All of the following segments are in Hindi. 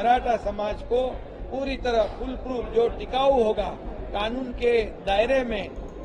मराठा समाज को पूरी तरह फुल प्रूफ जो टिकाऊ होगा कानून के दायरे में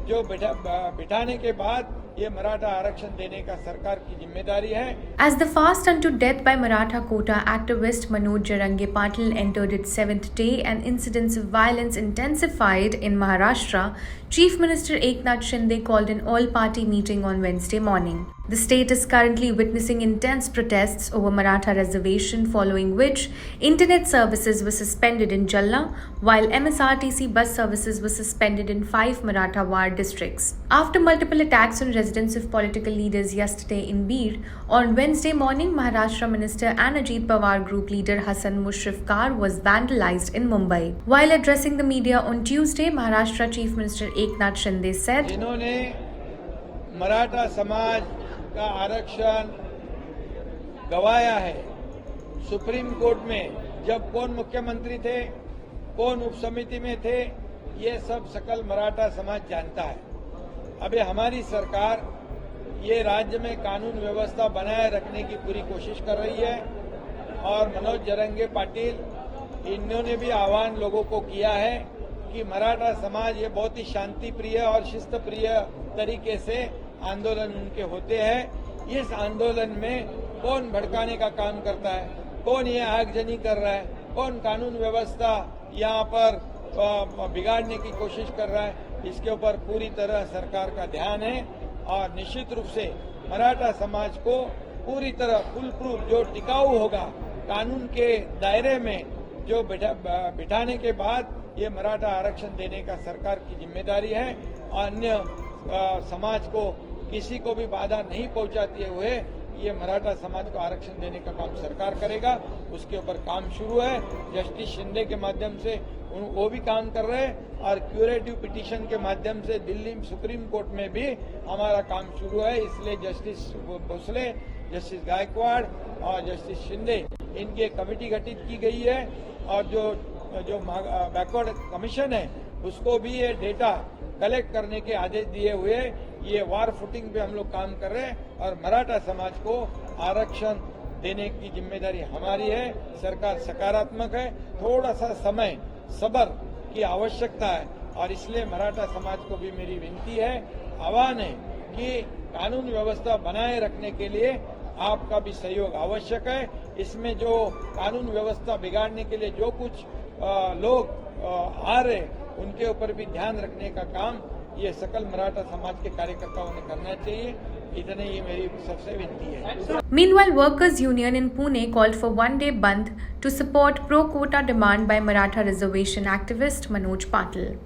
जो बिठाने के बाद ये मराठा आरक्षण देने का सरकार की जिम्मेदारी है। As the fast unto death by Maratha quota activist Manoj Jarange Patil entered its 7th day and incidents of violence intensified in Maharashtra, Chief Minister Eknath Shinde called an all-party meeting on Wednesday morning. The state is currently witnessing intense protests over Maratha reservation, following which internet services were suspended in Jalna, while MSRTC bus services were suspended in 5 Maratha ward districts. After multiple attacks on residence of political leaders yesterday in Bir, on Wednesday morning, Maharashtra Minister and Ajit Pawar Group leader Hassan Mushrif car was vandalized in Mumbai. While addressing the media on Tuesday, Maharashtra Chief Minister Eknath Shinde said, जिन्होंने मराठा समाज का आरक्षण गवाया है, सुप्रीम कोर्ट में जब कौन मुख्यमंत्री थे, कौन उपसमिति में थे, ये सब सकल मराठा समाज जानता है। अभी हमारी सरकार ये राज्य में कानून व्यवस्था बनाए रखने की पूरी कोशिश कर रही है और मनोज जरंगे पाटिल इन्होंने भी आह्वान लोगों को किया है कि मराठा समाज ये बहुत ही शांति प्रिय और शिस्त प्रिय तरीके से आंदोलन उनके होते हैं। इस आंदोलन में कौन भड़काने का काम करता है, कौन ये आगजनी कर रहा है, कौन कानून व्यवस्था यहाँ पर बिगाड़ने की कोशिश कर रहा है, इसके ऊपर पूरी तरह सरकार का ध्यान है और निश्चित रूप से मराठा समाज को पूरी तरह फुल प्रूफ जो टिकाऊ होगा कानून के दायरे में जो बिठाने के बाद ये मराठा आरक्षण देने का सरकार की जिम्मेदारी है। अन्य समाज को किसी को भी बाधा नहीं पहुंचाते हुए ये मराठा समाज को आरक्षण देने का काम सरकार करेगा। उसके ऊपर काम शुरू है, जस्टिस शिंदे के माध्यम से वो भी काम कर रहे हैं और क्यूरेटिव पिटीशन के माध्यम से दिल्ली सुप्रीम कोर्ट में भी हमारा काम शुरू है। इसलिए जस्टिस भोसले, जस्टिस गायकवाड़ और जस्टिस शिंदे इनकी एक कमेटी गठित की गई है और जो बैकवर्ड कमीशन है उसको भी ये डेटा कलेक्ट करने के आदेश दिए हुए ये वार फुटिंग पे हम लोग काम कर रहे हैं और मराठा समाज को आरक्षण देने की जिम्मेदारी हमारी है। सरकार सकारात्मक है, थोड़ा सा समय सब्र की आवश्यकता है और इसलिए मराठा समाज को भी मेरी विनती है, आह्वान है कि कानून व्यवस्था बनाए रखने के लिए आपका भी सहयोग आवश्यक है। इसमें जो कानून व्यवस्था बिगाड़ने के लिए जो कुछ लोग आ रहे उनके ऊपर भी ध्यान रखने का काम ये सकल मराठा समाज के कार्यकर्ताओं ने करना चाहिए। इतने ही मेरी सबसे विनती है। Meanwhile, Workers' Union in Pune called for one-day bandh to support pro-quota demand by Maratha reservation activist Manoj Patil.